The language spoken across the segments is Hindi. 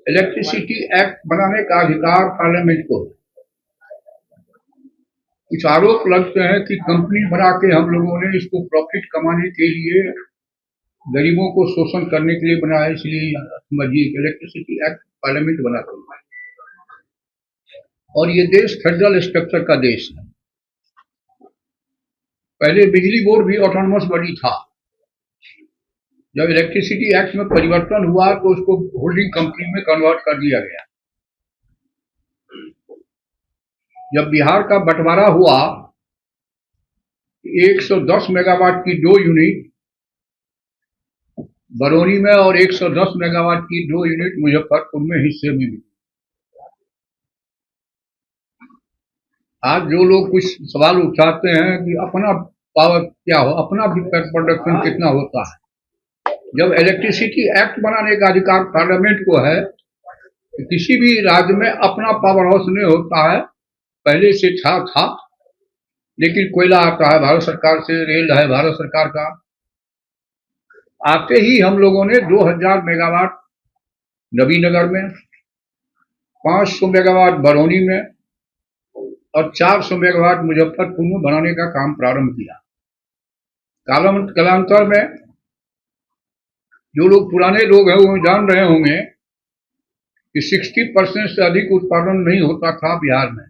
इलेक्ट्रिसिटी एक्ट बनाने का अधिकार पार्लियामेंट को है। कुछ आरोप लगते हैं कि कंपनी बना के हम लोगों ने इसको प्रॉफिट कमाने के लिए, गरीबों को शोषण करने के लिए बनाया, इसलिए समझिए इलेक्ट्रिसिटी एक्ट पार्लियामेंट बनाता है। और ये देश फेडरल स्ट्रक्चर का देश है। पहले बिजली बोर्ड भी ऑटोनोमस बॉडी था। जब इलेक्ट्रिसिटी एक्ट में परिवर्तन हुआ तो उसको होल्डिंग कंपनी में कन्वर्ट कर दिया गया। जब बिहार का बंटवारा हुआ, 110 मेगावाट की 2 यूनिट बरौनी में और 110 मेगावाट की 2 यूनिट मुजफ्फरपुर में हिस्से में मिली। आज जो लोग कुछ सवाल उठाते हैं कि अपना पावर क्या हो, अपना प्रोडक्शन कितना होता है, जब इलेक्ट्रिसिटी एक्ट बनाने का अधिकार पार्लियामेंट को है, तो किसी भी राज्य में अपना पावर हाउस नहीं होता है। पहले से था, लेकिन कोयला आता है भारत सरकार से, रेल है भारत सरकार का। आते ही हम लोगों ने 2000 मेगावाट नबीनगर में, 500 मेगावाट बरौनी में और 400 मेगावाट मुजफ्फरपुर में बनाने का काम प्रारंभ किया। कालांतर में जो लोग पुराने लोग हैं वो जान रहे होंगे कि 60% से अधिक उत्पादन नहीं होता था बिहार में।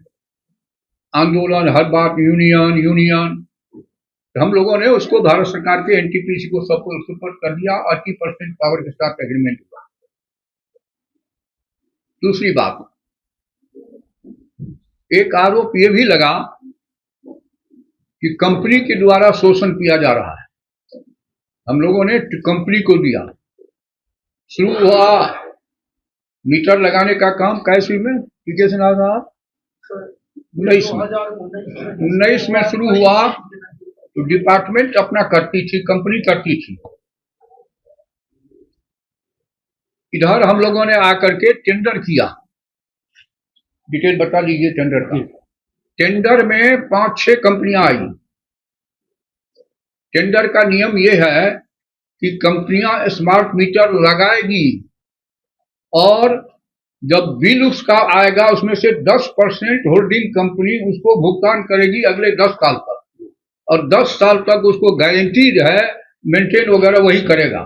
आंदोलन, हर बात यूनियन, तो हम लोगों ने उसको भारत सरकार के एनटीपीसी को सपोर्ट कर दिया। 80% पावर के साथ एग्रीमेंट हुआ। दूसरी बात, एक आरोप ये भी लगा कि कंपनी के द्वारा शोषण किया जा रहा है। हम लोगों ने कंपनी को दिया। शुरू हुआ मीटर लगाने का काम कैसे में, एप्लीकेशन आ रहा 19 में शुरू हुआ। तो डिपार्टमेंट अपना करती थी, कंपनी करती थी। इधर हम लोगों ने आकर के टेंडर किया। डिटेल बता लीजिए टेंडर का। टेंडर में 5-6 कंपनियां आई। टेंडर का नियम यह है कि कंपनियां स्मार्ट मीटर लगाएगी और जब बिल उसका आएगा उसमें से 10% होल्डिंग कंपनी उसको भुगतान करेगी अगले 10 साल तक, और 10 साल तक उसको गारंटीड है मेंटेन वगैरह वही करेगा।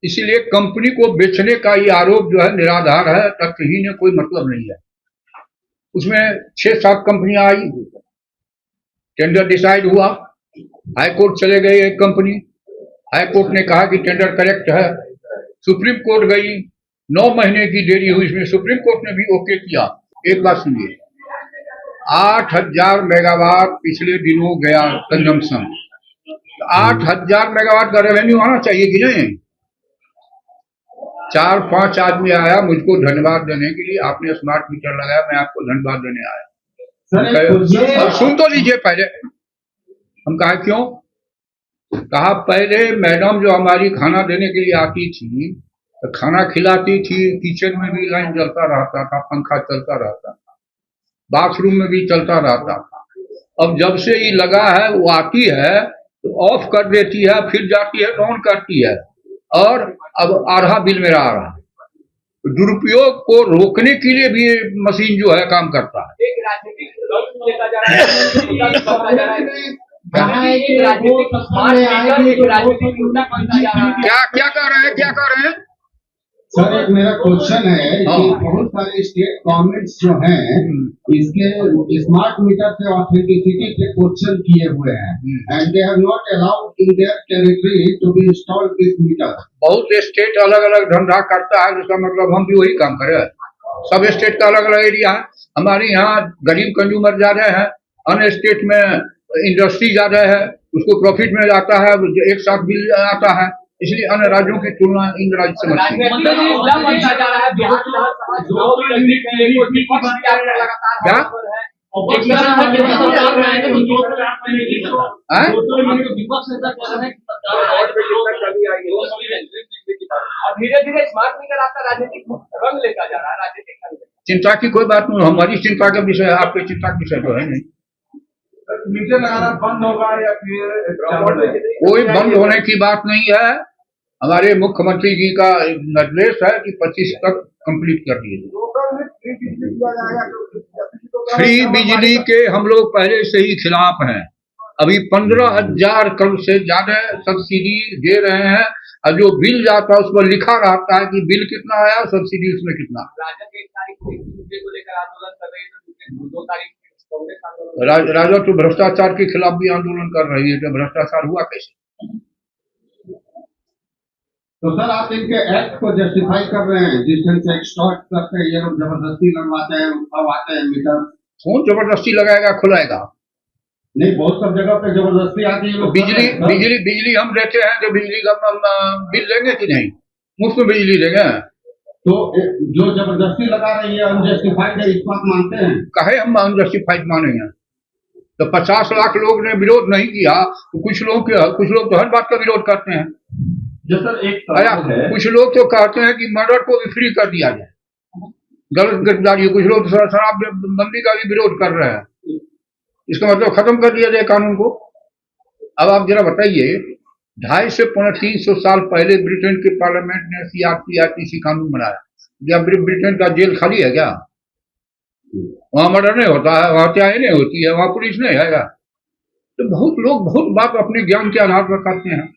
इसलिए कंपनी को बेचने का ये आरोप जो है निराधार है, तथ्यहीन है, कोई मतलब नहीं है। उसमें 6-7 कंपनियां आई। टेंडर डिसाइड हुआ। हाई कोर्ट चले गए एक कंपनी। हाई कोर्ट ने कहा कि टेंडर करेक्ट है। सुप्रीम कोर्ट गई। 9 महीने की देरी हुई। इसमें सुप्रीम कोर्ट ने भी ओके किया। एक बात सुनिए, 8000 मेगावाट पिछले दिनों गया कंजम्पशन। 8000 मेगावाट का रेवेन्यू आना चाहिए कि नहीं? 4-5 आदमी आया मुझको धन्यवाद देने के लिए, आपने स्मार्ट मीटर लगाया, मैं आपको धन्यवाद देने आया। और सुन तो लीजिए पहले। हम कहा क्यों? कहा पहले मैडम जो हमारी खाना देने के लिए आती थी तो खाना खिलाती थी, किचन में भी लाइन जलता रहता था, पंखा चलता रहता था, बाथरूम में भी चलता रहता था। अब जब से ये लगा है वो आती है तो ऑफ कर देती है, फिर जाती है ऑन करती है, और अब आधा बिल मेरा आ रहा है। दुरुपयोग को रोकने के लिए भी मशीन जो है काम करता है। क्या कह रहे हैं सर? एक मेरा क्वेश्चन है कि बहुत सारे स्टेट गवर्नमेंट्स जो हैं इसके स्मार्ट मीटर पे ऑथेंटिसिटी पे क्वेश्चन किए हुए हैं, and they have not allowed in their territory to be installed this meter. बहुत स्टेट अलग अलग धंधा करता है, जिसका मतलब हम भी वही काम करें। सब स्टेट का अलग अलग एरिया है। हमारे यहाँ गरीब कंज्यूमर ज्यादा है, अन्य स्टेट में इंडस्ट्री ज्यादा है, उसको प्रॉफिट में जाता है, एक साथ बिल आता है। इसलिए अन्य राज्यों की तुलना इन राज्य से क्या धीरे-धीरे स्मार्ट मीटर आपका राजनीतिक रंग लेता जा रहा है। राजनीतिक चिंता की कोई बात नहीं, हमारी चिंता का विषय है, आपकी चिंता का विषय तो है नहीं। मीटर लगाना बंद होगा या फिर कोई बंद होने की बात नहीं है। हमारे मुख्यमंत्री जी का निर्देश है कि 25 तक कंप्लीट कर दिए। लोकल में फ्री बिजली दिया जाएगा फ्री बिजली के हम लोग पहले से ही खिलाफ हैं। अभी 15,000 करोड़ से ज्यादा सब्सिडी दे रहे हैं और जो बिल जाता है उस पर लिखा रहता है कि बिल कितना आया, सब्सिडी उसमें कितना। राजद 1 तारीख को इस मुद्दे को लेकर आंदोलन कर रही है, तो 2 तारीख को कांग्रेस आंदोलन राजद तो भ्रष्टाचार के खिलाफ भी आंदोलन कर रही है, तो भ्रष्टाचार हुआ कैसे? तो सर आप इनके एक्ट को जस्टिफाई कर रहे हैं जिस ढंग से एक्सटॉर्ट करते हैं ये लोग, जबरदस्ती लगवाते हैं, लगवाते हैं मीटर। कौन जबरदस्ती लगाएगा, खुलाएगा? नहीं, बहुत सब जगह पे जबरदस्ती आती है। बिजली हम देते हैं तो बिजली का बिल लेंगे कि नहीं? मुफ्त में बिजली लेंगे? तो जो जबरदस्ती लगा रही है अनजस्टिफाइड है, इस बात मानते हैं? कहे हम अनजस्टिफाइड मानेंगे? तो 50 लाख लोग ने विरोध नहीं किया, तो कुछ लोग तो हर बात का विरोध करते हैं। जो सर एक सवाल है, कुछ लोग तो कहते हैं कि मर्डर को भी फ्री कर दिया जाए, गलत गिरफ्तारी। कुछ लोग शराब बंदी का भी विरोध कर रहे हैं, इसका मतलब खत्म कर दिया जाए कानून को। अब आप जरा बताइए, 250 से 300 साल पहले ब्रिटेन के पार्लियामेंट ने CRPC कानून बनाया। क्या ब्रिटेन का जेल खाली है क्या? वहां मर्डर नहीं होता है, वहां हत्याएं नहीं होती है, वहां पुलिस नहीं है। तो बहुत लोग बहुत बात अपने ज्ञान के आधार पर करते हैं।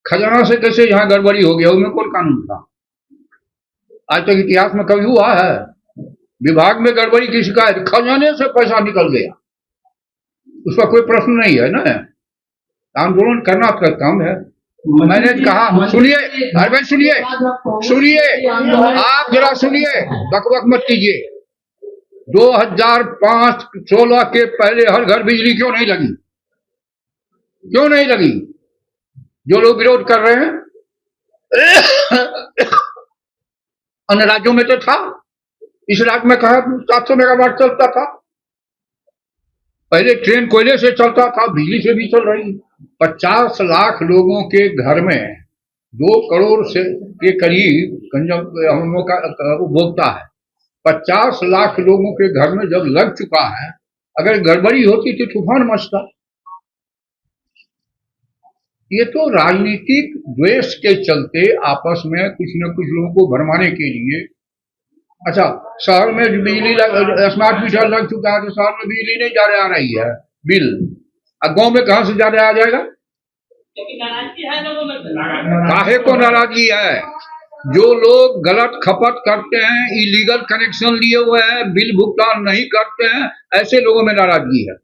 खजाना से कैसे यहाँ गड़बड़ी हो गया, उसमें कौन कानून था? आज तक इतिहास में कभी हुआ है? विभाग में गड़बड़ी की शिकायत, खजाने से पैसा निकल गया, उसका कोई प्रश्न नहीं है ना। आंदोलन करना आपका काम है। मैंने कहा, सुनिए, अरे भाई सुनिए, आप जरा सुनिए, बकबक मत कीजिए। 2005-16 के पहले हर घर बिजली क्यों नहीं लगी? क्यों नहीं लगी? जो लोग विरोध कर रहे हैं अन्य राज्यों में तो था, इस राज्य में कहा 700 मेगावाट चलता था। पहले ट्रेन कोयले से चलता था, बिजली से भी चल रही। 50 लाख लोगों के घर में 2 करोड़ से के करीब हम लोग का उपभोक्ता है। 50 लाख लोगों के घर में जब लग चुका है, अगर गड़बड़ी होती तो तूफान मचता। ये तो राजनीतिक द्वेष के चलते आपस में कुछ न कुछ लोगों को भरमाने के लिए। अच्छा, शहर में बिजली स्मार्ट मीटर लग चुका है तो शहर में बिजली नहीं ज्यादा आ रही है बिल, अब गांव में कहां से ज्यादा आ जाएगा? काहे को नाराजगी है? जो लोग गलत खपत करते हैं, इलीगल कनेक्शन लिए हुए हैं, बिल भुगतान नहीं करते हैं, ऐसे लोगों में नाराजगी है।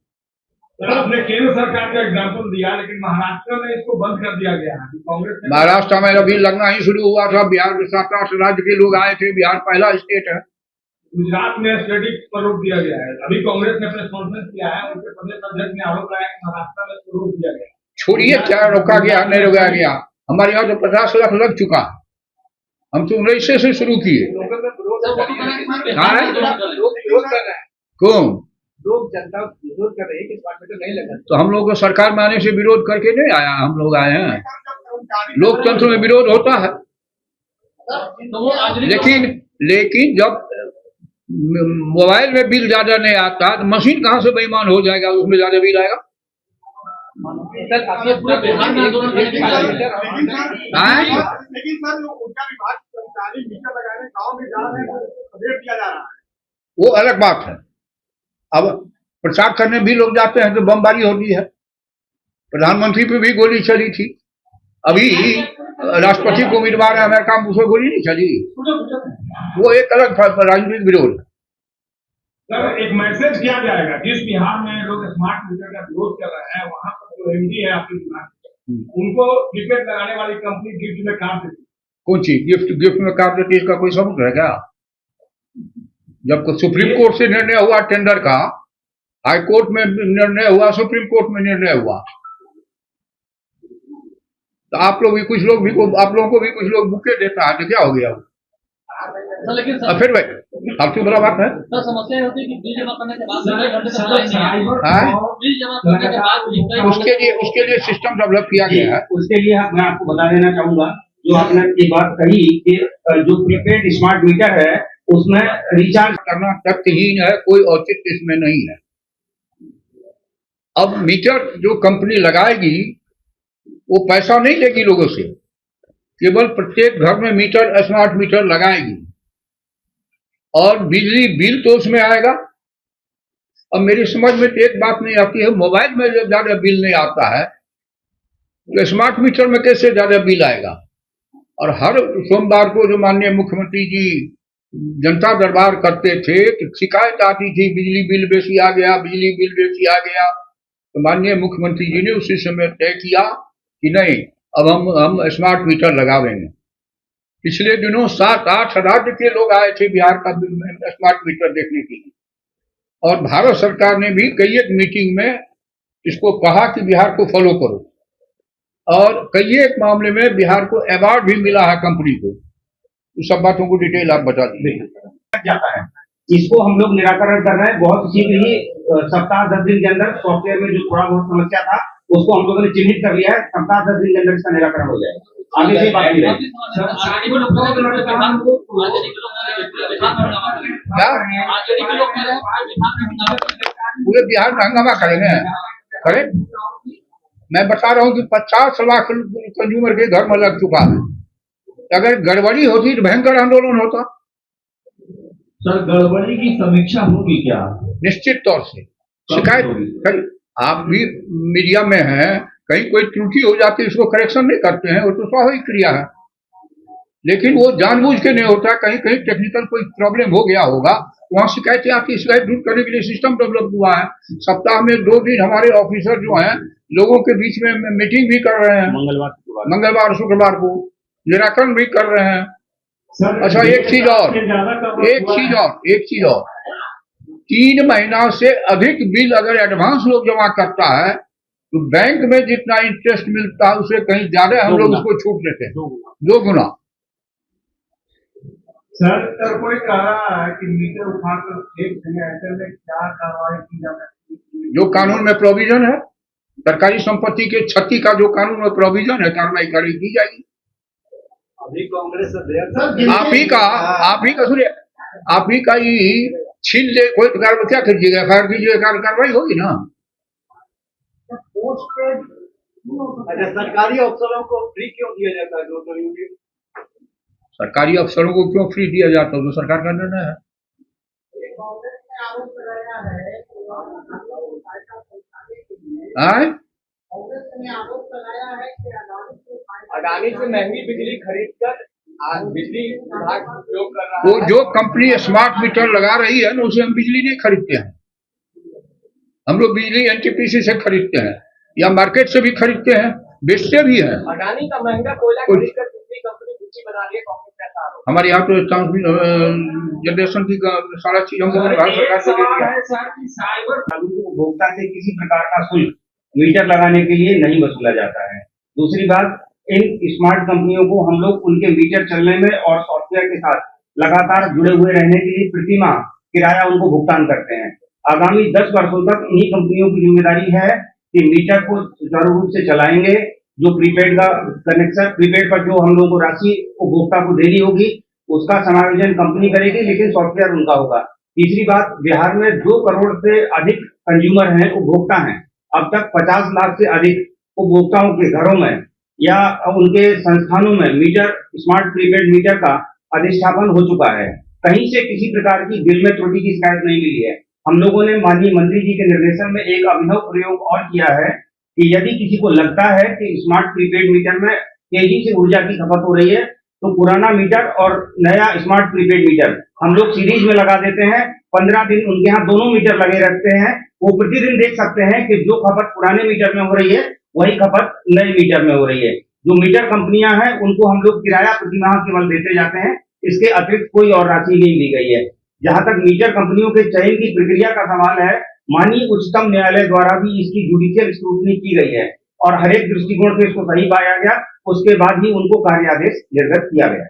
आपने केंद्र सरकार का एग्जाम्पल दिया, लेकिन महाराष्ट्र में इसको बंद कर दिया गया है। कांग्रेस ने महाराष्ट्र में अभी लगना ही शुरू हुआ था। बिहार में 7-8 राज्य के लोग आए थे, बिहार पहला स्टेट है। गुजरात में स्टेटिक पर रोक दिया गया है। अभी कांग्रेस ने प्रेस कॉन्फ्रेंस किया है, उनके प्रदेश अध्यक्ष ने आरोप लगाया कि महाराष्ट्र में इसको रोक दिया गया। छोड़िए, क्या रोका गया नहीं रोका गया, हमारे यहाँ तो 50 लाख लग चुका। हम तो 19 से शुरू किए। कौन लोग जनता विरोध कर रही है कि स्मार्ट मीटर नहीं लगा? तो हम लोग को सरकार में आने से विरोध करके नहीं आया, हम लोग आए हैं। लोकतंत्र में विरोध होता है, लेकिन जब मोबाइल में बिल ज्यादा नहीं आता तो मशीन कहां से बेईमान हो जाएगा, उसमें ज्यादा बिल आएगा। सर, आपने पूरे बिहार में आंदोलन लेकिन सर उनका विभाग सरकारी मीटर लगाने गाँव में जा रहे हैं, अपडेट किया जा रहा है। वो अलग बात है। अब प्रचार करने भी लोग जाते हैं तो बमबारी होती है। प्रधानमंत्री पे भी गोली चली थी, अभी राष्ट्रपति को उम्मीदवार है अमेरिका में, उसमें गोली नहीं चली। वो एक अलग राजनीतिक विरोध। सर, एक मैसेज किया जाएगा, जिस बिहार में लोग स्मार्ट मीटर का विरोध कर रहे हैं, वहाँ पर जो MD है आपके बिहार, उनको प्रीपेड लगाने वाली कंपनी गिफ्ट में काम देती। कौन चीज गिफ्ट में काम देती है? इसका कोई सबूत है क्या? जब सुप्रीम कोर्ट से निर्णय हुआ टेंडर का, हाई कोर्ट में निर्णय हुआ, सुप्रीम कोर्ट में निर्णय हुआ, तो आप लोगों को भी कुछ लोग बुके देता है तो क्या हो गया? लेकिन फिर भाई आपकी बड़ा बात है। सर, समस्या होती है कि बिल जमा करने के बाद उसके लिए सिस्टम डेवलप किया गया है। उसके लिए मैं आपको बता देना चाहूंगा, जो आपने ये बात कही कि जो प्रीपेड स्मार्ट मीटर है उसमें रिचार्ज करना तथ्यहीन है, कोई औचित्य इसमें नहीं है। अब मीटर जो कंपनी लगाएगी वो पैसा नहीं लेगी लोगों से, केवल प्रत्येक घर में मीटर स्मार्ट मीटर लगाएगी और बिजली बिल तो उसमें आएगा। अब मेरी समझ में तो एक बात नहीं आती है, मोबाइल में जब ज्यादा बिल नहीं आता है तो स्मार्ट मीटर में कैसे ज्यादा बिल आएगा। और हर सोमवार को जो माननीय मुख्यमंत्री जी जनता दरबार करते थे तो शिकायत आती थी बिजली बिल बेसी आ गया, बिजली बिल बेसी आ गया। तो माननीय मुख्यमंत्री जी ने उसी समय तय किया कि नहीं, अब हम स्मार्ट मीटर लगावेंगे। पिछले दिनों 7-8 राज्य के लोग आए थे बिहार का स्मार्ट मीटर देखने के लिए, और भारत सरकार ने भी कई एक मीटिंग में इसको कहा कि बिहार को फॉलो करो, और कई एक मामले में बिहार को अवार्ड भी मिला है कंपनी को। उस सब बातों को डिटेल आप बता दीजिए। जाता है, इसको हम लोग निराकरण कर रहे हैं। बहुत शीघ्र ही सप्ताह 10 दिन के अंदर सॉफ्टवेयर में जो थोड़ा बहुत समस्या था उसको हम लोगों ने चिन्हित कर लिया है। सप्ताह 10 दिन के अंदर इसका निराकरण हो जाएगा। आगे से बात की रहेगी। पूरे बिहार में हंगामा करेंगे, करें। मैं बता रहा हूँ कि 50 लाख कंज्यूमर के घर में लग चुका है। अगर गड़बड़ी होती तो भयंकर आंदोलन होता। सर, गड़बड़ी की समीक्षा होगी क्या? निश्चित तौर से शिकायत, आप भी मीडिया में हैं, कहीं कोई त्रुटि हो जाती है उसको करेक्शन नहीं करते हैं, वो तो स्वाभाविक क्रिया है। लेकिन वो जानबूझ के नहीं होता, कहीं कहीं टेक्निकल कोई प्रॉब्लम हो गया होगा, वहाँ शिकायतें आती। शिकायत दूर करने के लिए सिस्टम डेवलप हुआ है। सप्ताह में 2 दिन हमारे ऑफिसर जो हैं लोगों के बीच में मीटिंग भी कर रहे हैं, मंगलवार शुक्रवार को निराकरण भी कर रहे हैं। अच्छा, एक चीज और 3 महीना से अधिक बिल अगर एडवांस लोग जमा करता है तो बैंक में जितना इंटरेस्ट मिलता है उससे कहीं ज्यादा हम लोग उसको छूट देते हैं, 2 गुना। सर, कोई कह रहा है कि मीटर उठाकर फेंक देंगे, ऐसे में क्या कार्रवाई की जा सकती है? जो कानून में प्रोविजन है, सरकारी संपत्ति के क्षति का जो कानून में प्रोविजन है, कार्रवाई की जाएगी। अभी कांग्रेस आप ही का सुनिए, आप ही का ही छीन ले कोई कार्रवाई क्या कीजिएगा, फायर कीजिएगा, कार्रवाई होगी ना। अच्छा, सरकारी अफसरों को फ्री क्यों दिया जाता है? ग्लोबल यूनिट सरकारी अफसरों को क्यों फ्री दिया जाता है, तो सरकार का निर्णय है। अडानी से महंगी बिजली खरीद कर बिजली विभाग उपयोग कर रहा है। वो जो कंपनी स्मार्ट मीटर लगा रही है ना, उसे हम बिजली नहीं खरीदते हैं। हम लोग बिजली एनटीपीसी से खरीदते हैं या मार्केट से भी खरीदते हैं, बेचते भी हैं। अडानी का महंगा कोयला खरीद कर बिजली कंपनी दूसरी बना रही है, कांग्रेस का आरोप। हमारे यहाँ तो जनरेशन की सारा चीज हम भारत सरकार से लेती है। साइबर उपभोक्ता से किसी प्रकार का शुल्क मीटर लगाने के लिए नहीं वसूला जाता है। दूसरी बात, इन स्मार्ट कंपनियों को हम लोग उनके मीटर चलने में और सॉफ्टवेयर के साथ लगातार जुड़े हुए रहने के लिए प्रतिमाह किराया उनको भुगतान करते हैं। आगामी 10 वर्षों तक इन्हीं कंपनियों की जिम्मेदारी है कि मीटर को सुचारू रूप से चलाएंगे। जो प्रीपेड का कनेक्शन, प्रीपेड पर जो हम लोगों को राशि उपभोक्ता को देनी होगी उसका समायोजन कंपनी करेगी, लेकिन सॉफ्टवेयर उनका होगा। तीसरी बात, बिहार में 2 करोड़ से अधिक कंज्यूमर हैं, उपभोक्ता हैं। अब तक 50 लाख से अधिक उपभोक्ताओं के घरों में या उनके संस्थानों में मीटर, स्मार्ट प्रीपेड मीटर का अधिष्ठापन हो चुका है। कहीं से किसी प्रकार की बिल में त्रुटि की शिकायत नहीं मिली है। हम लोगों ने माननीय मंत्री जी के निर्देशन में एक अभिनव प्रयोग और किया है कि यदि किसी को लगता है कि स्मार्ट प्रीपेड मीटर में तेजी से ऊर्जा की खपत हो रही है तो पुराना मीटर और नया स्मार्ट प्रीपेड मीटर हम लोग सीरीज में लगा देते हैं। 15 दिन उनके यहाँ दोनों मीटर लगे रहते हैं। वो प्रतिदिन देख सकते हैं कि जो खपत पुराने मीटर में हो रही है वही खपत नए मीटर में हो रही है। जो मीटर कंपनियां हैं उनको हम लोग किराया प्रतिमाह केवल देते जाते हैं, इसके अतिरिक्त कोई और राशि नहीं ली गई है। जहां तक मीटर कंपनियों के चयन की प्रक्रिया का सवाल है, माननीय उच्चतम न्यायालय द्वारा भी इसकी जुडिशियल स्क्रूटनी की गई है और हर एक दृष्टिकोण से इसको सही पाया गया। उसके बाद ही उनको कार्यादेश निर्गत किया गया।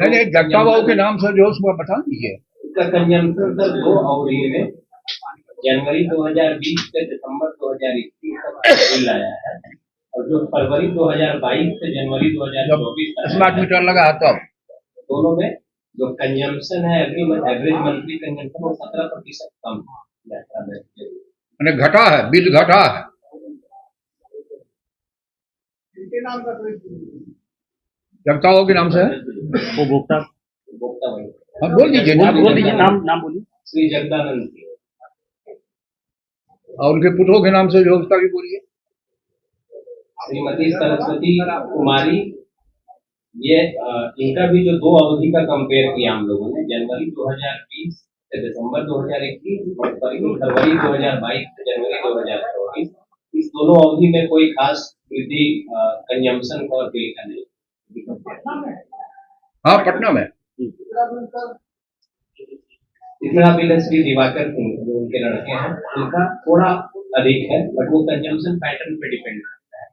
नहीं, जगता बाबू के नाम से जो उसको बता दीजिए। इसका कंजम्पशन सर 2 अवधि में जनवरी 2020 से दिसंबर 2021 तक बिल आया है, और जो फरवरी 2022 से जनवरी 2024 स्मार्ट मीटर लगा तब दोनों में जो कंजम्पशन है, एवरेज मंथली कंजम्पशन वो 17% कम मैंने घटा है, बिल घटा है। जगता बाबू के नाम से उपभोक्ता हाँ, बोल दीजिए नाम बोलिए। श्री जगदानंद जी, और उनके पुत्रों के नाम से जो उसका भी बोलिए। श्रीमती सरस्वती कुमारी, ये इनका भी जो 2 अवधि का कंपेयर किया हम लोगों ने, जनवरी 2020 से दिसंबर 2021 और फरवरी 2022 से जनवरी 2024, इस दोनों अवधि में कोई खास वृद्धि कंजम्पशन और बिल का नहीं। हाँ, पटना में तीसरा बिल है श्री दिवाकर सिंह, जो उनके लड़के हैं, उनका थोड़ा अधिक है, बट वो कंजम्पशन पैटर्न पे डिपेंड है।